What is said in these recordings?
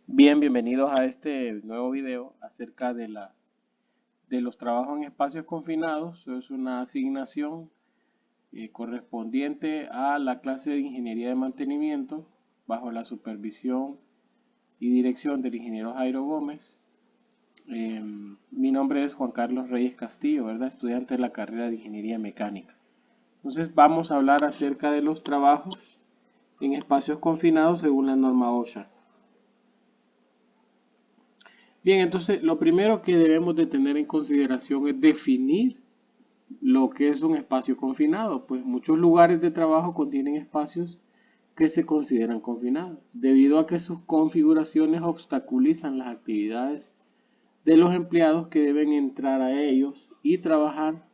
Bien, bienvenidos a este nuevo video acerca de los trabajos en espacios confinados. Es una asignación correspondiente a la clase de Ingeniería de Mantenimiento bajo la supervisión y dirección del ingeniero Jairo Gómez. Mi nombre es Juan Carlos Reyes Castillo, ¿verdad? Estudiante de la carrera de Ingeniería Mecánica. Entonces vamos a hablar acerca de los trabajos en espacios confinados según la norma OSHA. Bien, entonces lo primero que debemos de tener en consideración es definir lo que es un espacio confinado, pues muchos lugares de trabajo contienen espacios que se consideran confinados, debido a que sus configuraciones obstaculizan las actividades de los empleados que deben entrar a ellos y trabajar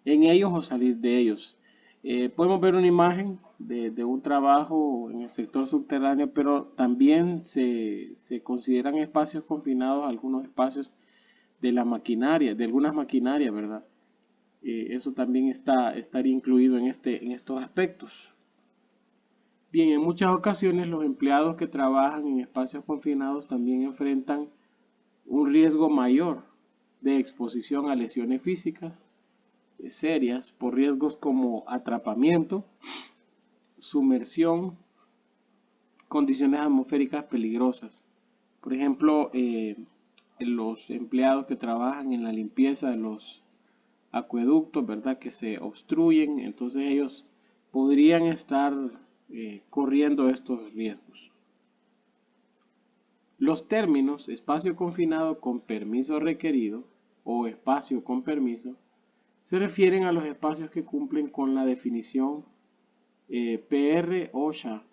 en ellos o salir de ellos. Podemos ver una imagen de un trabajo en el sector subterráneo, pero también se consideran espacios confinados algunos espacios de la maquinaria, de algunas maquinarias, ¿verdad? Eso también estaría incluido en estos aspectos. Bien, en muchas ocasiones los empleados que trabajan en espacios confinados también enfrentan un riesgo mayor de exposición a lesiones físicas serias por riesgos como atrapamiento, sumersión, condiciones atmosféricas peligrosas. Por ejemplo, los empleados que trabajan en la limpieza de los acueductos, ¿verdad? Que se obstruyen, entonces ellos podrían estar corriendo estos riesgos. Los términos espacio confinado con permiso requerido o espacio con permiso se refieren a los espacios que cumplen con la definición PR OSHA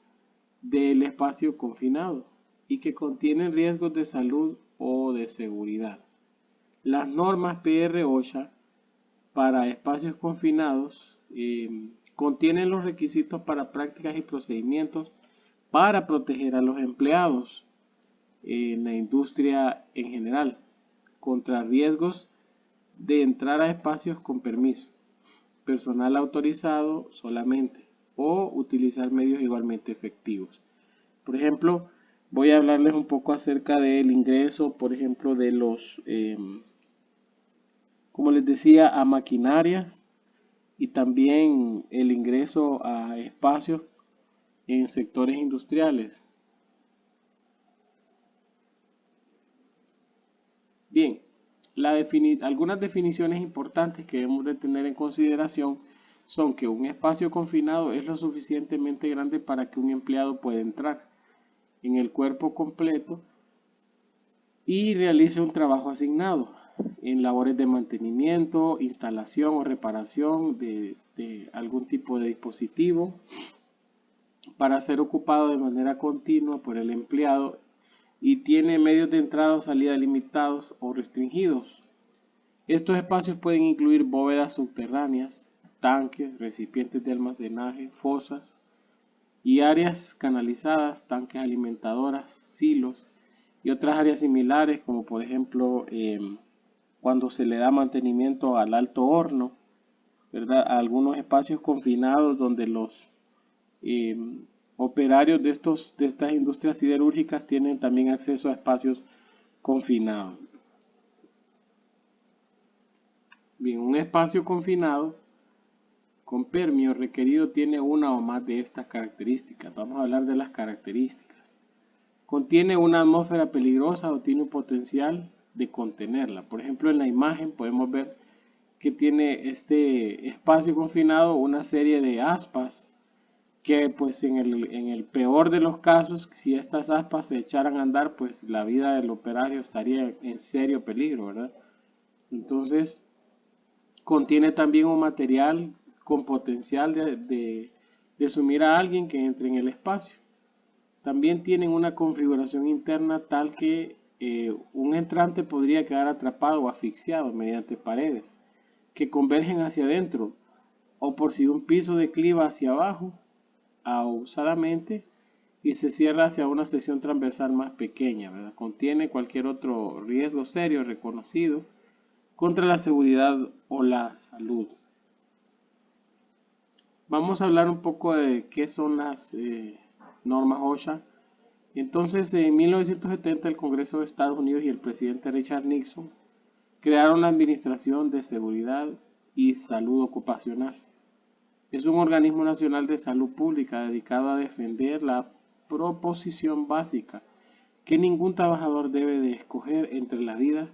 del espacio confinado y que contienen riesgos de salud o de seguridad. Las normas PR OSHA para espacios confinados contienen los requisitos para prácticas y procedimientos para proteger a los empleados en la industria en general contra riesgos de entrar a espacios con permiso, personal autorizado solamente o utilizar medios igualmente efectivos. Por ejemplo, voy a hablarles un poco acerca del ingreso, por ejemplo, de los, como les decía, a maquinarias y también el ingreso a espacios en sectores industriales. Bien, algunas definiciones importantes que debemos de tener en consideración son que un espacio confinado es lo suficientemente grande para que un empleado pueda entrar en el cuerpo completo y realice un trabajo asignado en labores de mantenimiento, instalación o reparación de algún tipo de dispositivo para ser ocupado de manera continua por el empleado y tiene medios de entrada o salida limitados o restringidos. Estos espacios pueden incluir bóvedas subterráneas, tanques, recipientes de almacenaje, fosas y áreas canalizadas, tanques alimentadoras, silos y otras áreas similares, como por ejemplo cuando se le da mantenimiento al alto horno, ¿verdad? A algunos espacios confinados donde los eh, operarios de estas industrias siderúrgicas tienen también acceso a espacios confinados. Bien, un espacio confinado con permiso requerido tiene una o más de estas características. Vamos a hablar de las características. Contiene una atmósfera peligrosa o tiene un potencial de contenerla. Por ejemplo, en la imagen podemos ver que tiene este espacio confinado una serie de aspas que pues en el peor de los casos, si estas aspas se echaran a andar, pues la vida del operario estaría en serio peligro, ¿verdad? Entonces, contiene también un material con potencial de sumir a alguien que entre en el espacio. También tienen una configuración interna tal que un entrante podría quedar atrapado o asfixiado mediante paredes que convergen hacia adentro o por si un piso decliva hacia abajo ausadamente y se cierra hacia una sección transversal más pequeña, ¿verdad? Contiene cualquier otro riesgo serio reconocido contra la seguridad o la salud. Vamos a hablar un poco de qué son las normas OSHA. Entonces, en 1970 el Congreso de Estados Unidos y el presidente Richard Nixon crearon la Administración de Seguridad y Salud Ocupacional. Es un organismo nacional de salud pública dedicado a defender la proposición básica que ningún trabajador debe de escoger entre la vida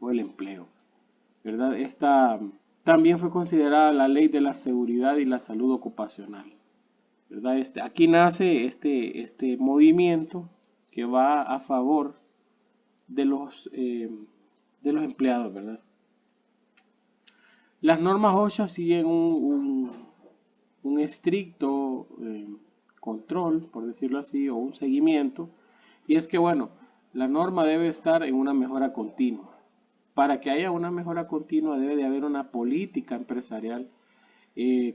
o el empleo, ¿verdad? Esta también fue considerada la ley de la seguridad y la salud ocupacional, ¿verdad? Aquí nace este movimiento que va a favor de los empleados, ¿verdad? Las normas OSHA siguen un estricto control, por decirlo así, o un seguimiento, y es que, bueno, la norma debe estar en una mejora continua. Para que haya una mejora continua debe de haber una política empresarial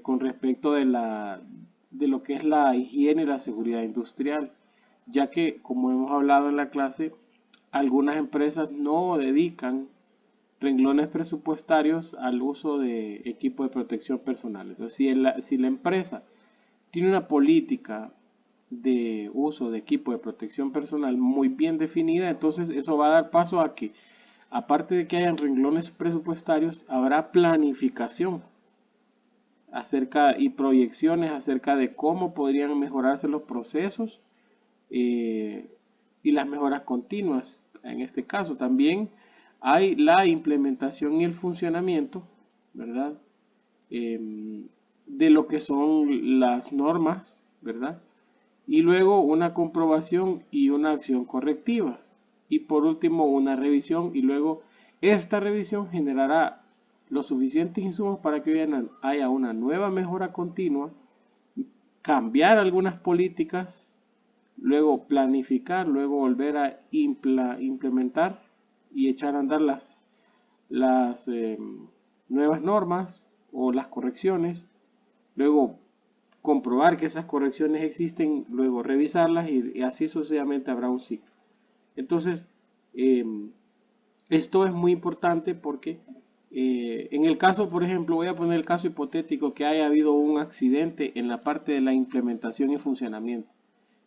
con respecto de lo que es la higiene y la seguridad industrial, ya que, como hemos hablado en la clase, algunas empresas no dedican renglones presupuestarios al uso de equipo de protección personal. Entonces, si la empresa tiene una política de uso de equipo de protección personal muy bien definida, entonces eso va a dar paso a que, aparte de que hayan renglones presupuestarios, habrá planificación acerca y proyecciones acerca de cómo podrían mejorarse los procesos eh, y las mejoras continuas. En este caso también hay la implementación y el funcionamiento, ¿verdad? De lo que son las normas, ¿verdad? Y luego una comprobación y una acción correctiva. Y por último una revisión y luego esta revisión generará los suficientes insumos para que haya una nueva mejora continua, cambiar algunas políticas, luego planificar, luego volver a implementar y echar a andar las nuevas normas o las correcciones, luego comprobar que esas correcciones existen, luego revisarlas y así sucesivamente habrá un ciclo. Entonces, eh, esto es muy importante porque en el caso, por ejemplo, voy a poner el caso hipotético que haya habido un accidente en la parte de la implementación y funcionamiento,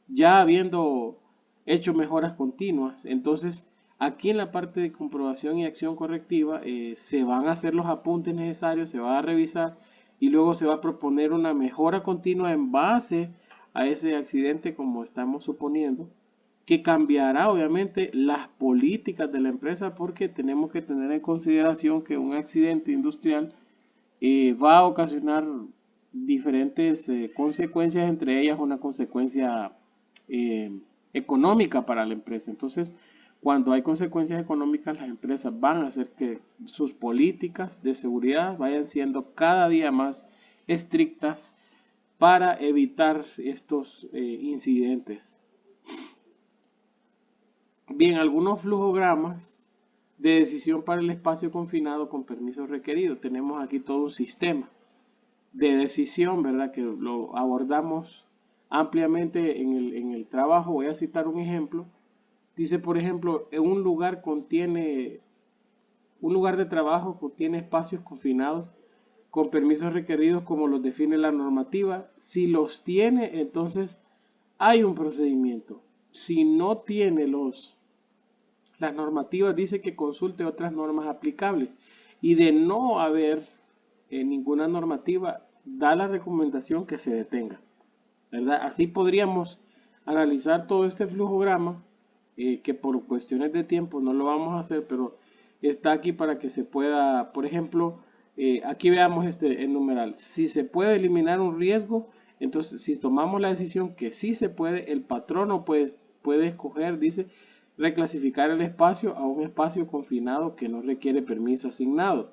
ya habiendo hecho mejoras continuas. Entonces, aquí en la parte de comprobación y acción correctiva se van a hacer los apuntes necesarios, se va a revisar y luego se va a proponer una mejora continua en base a ese accidente, como estamos suponiendo, que cambiará obviamente las políticas de la empresa, porque tenemos que tener en consideración que un accidente industrial va a ocasionar diferentes consecuencias, entre ellas una consecuencia eh, económica para la empresa. Entonces, cuando hay consecuencias económicas, las empresas van a hacer que sus políticas de seguridad vayan siendo cada día más estrictas para evitar estos incidentes. Bien, algunos flujogramas de decisión para el espacio confinado con permiso requerido. Tenemos aquí todo un sistema de decisión, ¿verdad? Que lo abordamos ampliamente en el trabajo. Voy a citar un ejemplo. Dice, por ejemplo, un lugar de trabajo contiene espacios confinados con permisos requeridos como los define la normativa. Si los tiene, entonces hay un procedimiento. Si no tiene las normativas, dice que consulte otras normas aplicables. Y de no haber ninguna normativa, da la recomendación que se detenga, ¿verdad? Así podríamos analizar todo este flujograma, que por cuestiones de tiempo no lo vamos a hacer, pero está aquí para que se pueda, por ejemplo, aquí veamos el numeral. Si se puede eliminar un riesgo, entonces si tomamos la decisión que sí se puede, el patrono puede escoger, dice, reclasificar el espacio a un espacio confinado que no requiere permiso asignado.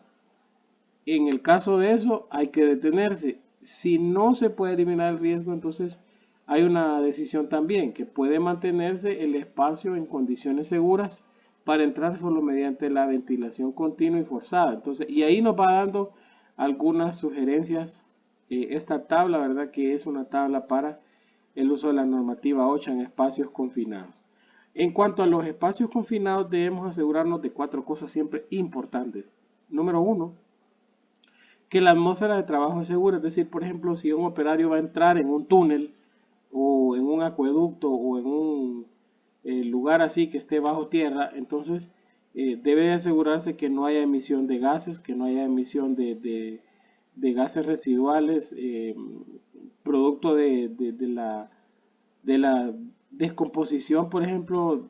En el caso de eso, hay que detenerse. Si no se puede eliminar el riesgo, entonces hay una decisión también que puede mantenerse el espacio en condiciones seguras para entrar solo mediante la ventilación continua y forzada. Entonces, y ahí nos va dando algunas sugerencias esta tabla, ¿verdad? Que es una tabla para el uso de la normativa 8 en espacios confinados. En cuanto a los espacios confinados, debemos asegurarnos de 4 cosas siempre importantes. Número 1, que la atmósfera de trabajo es segura. Es decir, por ejemplo, si un operario va a entrar en un túnel o en un acueducto o lugar así que esté bajo tierra, entonces debe de asegurarse que no haya emisión de gases, que no haya emisión de gases residuales, producto de la descomposición, por ejemplo,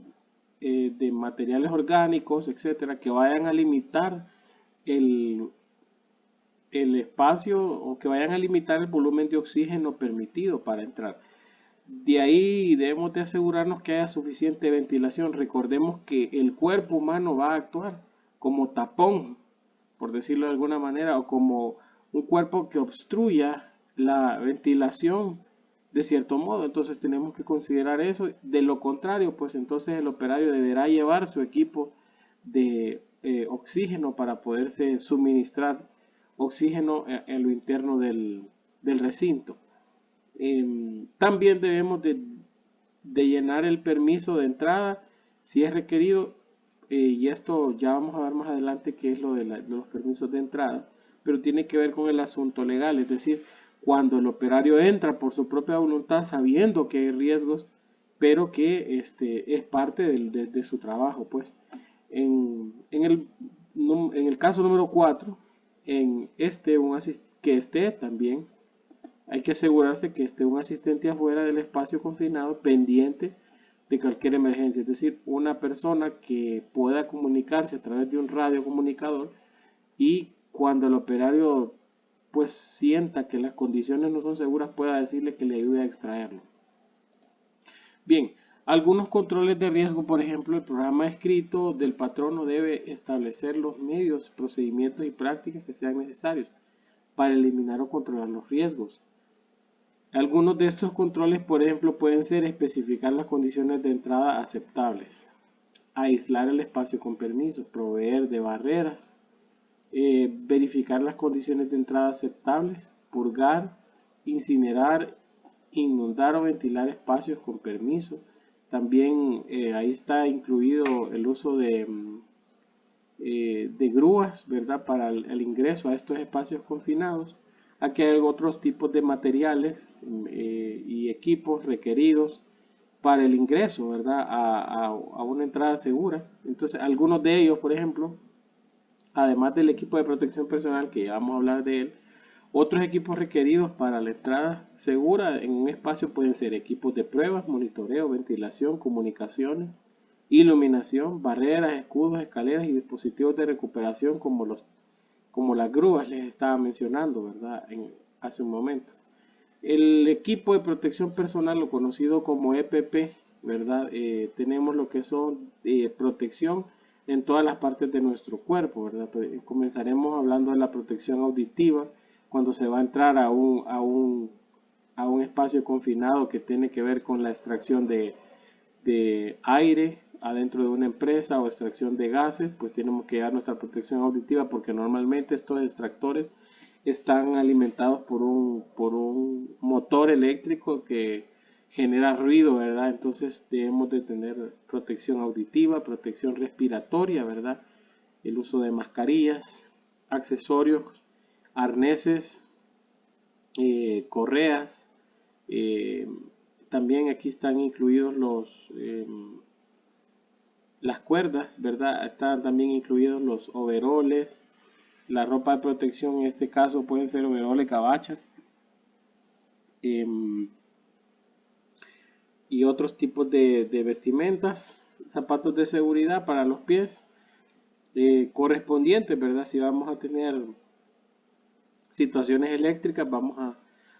de materiales orgánicos, etcétera, que vayan a limitar el, el espacio o que vayan a limitar el volumen de oxígeno permitido para entrar. De ahí debemos de asegurarnos que haya suficiente ventilación. Recordemos que el cuerpo humano va a actuar como tapón, por decirlo de alguna manera, o como un cuerpo que obstruya la ventilación de cierto modo. Entonces tenemos que considerar eso. De lo contrario, pues entonces el operario deberá llevar su equipo de oxígeno para poderse suministrar oxígeno en lo interno del recinto. También debemos de llenar el permiso de entrada si es requerido, y esto ya vamos a ver más adelante qué es lo de los permisos de entrada, pero tiene que ver con el asunto legal, es decir, cuando el operario entra por su propia voluntad sabiendo que hay riesgos, pero que es parte de su trabajo. Pues en el caso número 4, que esté también hay que asegurarse que esté un asistente afuera del espacio confinado pendiente de cualquier emergencia, es decir, una persona que pueda comunicarse a través de un radiocomunicador y cuando el operario pues sienta que las condiciones no son seguras pueda decirle que le ayude a extraerlo. Bien, algunos controles de riesgo, por ejemplo, el programa escrito del patrono debe establecer los medios, procedimientos y prácticas que sean necesarios para eliminar o controlar los riesgos. Algunos de estos controles, por ejemplo, pueden ser especificar las condiciones de entrada aceptables, aislar el espacio con permiso, proveer de barreras, verificar las condiciones de entrada aceptables, purgar, incinerar, inundar o ventilar espacios con permiso. También ahí está incluido el uso de grúas, ¿verdad? Para el ingreso a estos espacios confinados. Aquí hay otros tipos de materiales y equipos requeridos para el ingreso, ¿verdad? A una entrada segura. Entonces, algunos de ellos, por ejemplo, además del equipo de protección personal, que ya vamos a hablar de él, otros equipos requeridos para la entrada segura en un espacio pueden ser equipos de pruebas, monitoreo, ventilación, comunicaciones, iluminación, barreras, escudos, escaleras y dispositivos de recuperación como las grúas les estaba mencionando, ¿verdad? Hace un momento. El equipo de protección personal, lo conocido como EPP, ¿verdad? Tenemos lo que son protección en todas las partes de nuestro cuerpo, ¿verdad? Comenzaremos hablando de la protección auditiva cuando se va a entrar a un espacio confinado que tiene que ver con la extracción de aire adentro de una empresa o extracción de gases, pues tenemos que dar nuestra protección auditiva porque normalmente estos extractores están alimentados por un motor eléctrico que genera ruido, ¿verdad? Entonces debemos de tener protección auditiva, protección respiratoria, ¿verdad? El uso de mascarillas, accesorios, arneses, correas, eh, también aquí están incluidos las cuerdas, ¿verdad? Están también incluidos los overoles, la ropa de protección en este caso pueden ser overoles, cabachas eh, y otros tipos de vestimentas, zapatos de seguridad para los pies correspondientes, ¿verdad? Si vamos a tener situaciones eléctricas, vamos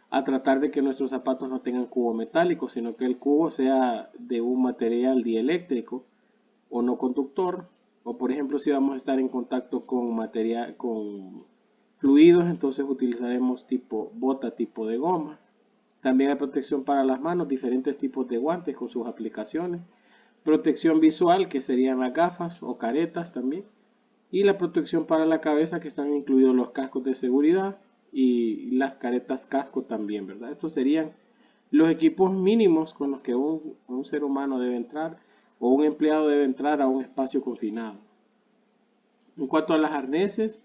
a tratar de que nuestros zapatos no tengan cubo metálico, sino que el cubo sea de un material dieléctrico o no conductor, o por ejemplo si vamos a estar en contacto con fluidos, entonces utilizaremos bota tipo de goma. También hay protección para las manos, diferentes tipos de guantes con sus aplicaciones, protección visual que serían las gafas o caretas también, y la protección para la cabeza que están incluidos los cascos de seguridad y las caretas casco también, ¿verdad? Estos serían los equipos mínimos con los que un ser humano debe entrar o un empleado debe entrar a un espacio confinado. En cuanto a las arneses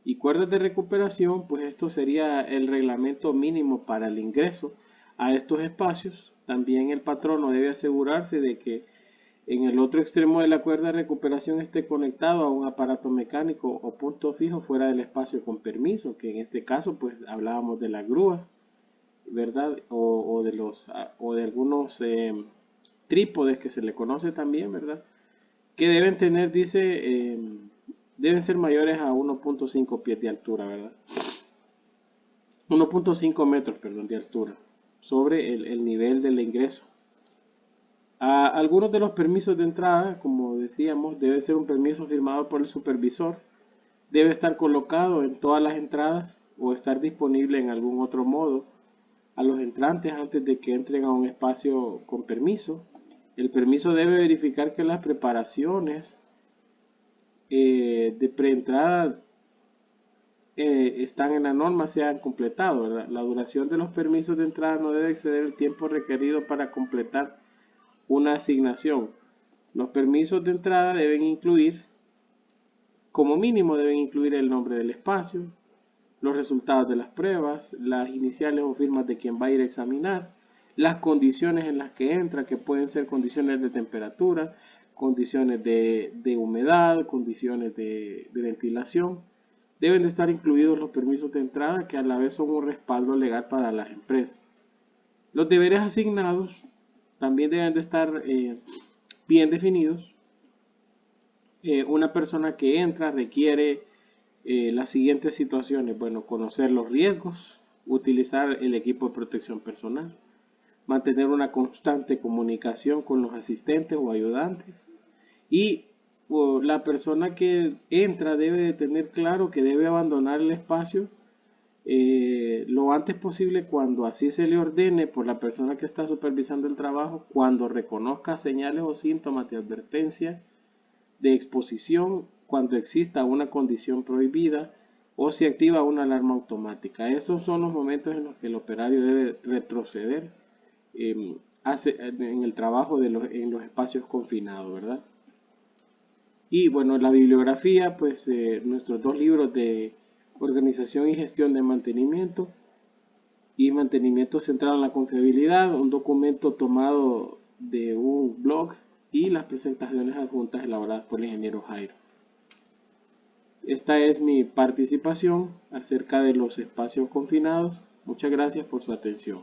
y cuerdas de recuperación, pues esto sería el reglamento mínimo para el ingreso a estos espacios. También el patrono debe asegurarse de que en el otro extremo de la cuerda de recuperación esté conectado a un aparato mecánico o punto fijo fuera del espacio con permiso, que en este caso pues hablábamos de las grúas, ¿verdad? O de algunos trípodes que se le conoce también, ¿verdad? Que deben tener, dice, deben ser mayores a 1.5 pies de altura, ¿verdad? 1.5 metros, perdón, de altura sobre el nivel del ingreso. Algunos de los permisos de entrada, como decíamos, debe ser un permiso firmado por el supervisor, debe estar colocado en todas las entradas o estar disponible en algún otro modo a los entrantes antes de que entren a un espacio con permiso. El permiso debe verificar que las preparaciones de preentrada están en la norma, se han completado, ¿verdad? La duración de los permisos de entrada no debe exceder el tiempo requerido para completar una asignación. Los permisos de entrada deben incluir, como mínimo deben incluir el nombre del espacio, los resultados de las pruebas, las iniciales o firmas de quien va a ir a examinar, las condiciones en las que entra, que pueden ser condiciones de temperatura, condiciones de humedad, condiciones de ventilación. Deben de estar incluidos los permisos de entrada que a la vez son un respaldo legal para las empresas. Los deberes asignados también deben de estar bien definidos. Una persona que entra requiere las siguientes situaciones. Bueno, conocer los riesgos, utilizar el equipo de protección personal, mantener una constante comunicación con los asistentes o ayudantes y la persona que entra debe de tener claro que debe abandonar el espacio lo antes posible cuando así se le ordene por la persona que está supervisando el trabajo, cuando reconozca señales o síntomas de advertencia, de exposición, cuando exista una condición prohibida o se activa una alarma automática. Esos son los momentos en los que el operario debe retroceder en el trabajo en los espacios confinados, ¿verdad? Y bueno, la bibliografía, pues nuestros dos libros de organización y gestión de mantenimiento y mantenimiento centrado en la confiabilidad, un documento tomado de un blog y las presentaciones adjuntas elaboradas por el ingeniero Jairo. Esta es mi participación acerca de los espacios confinados. Muchas gracias por su atención.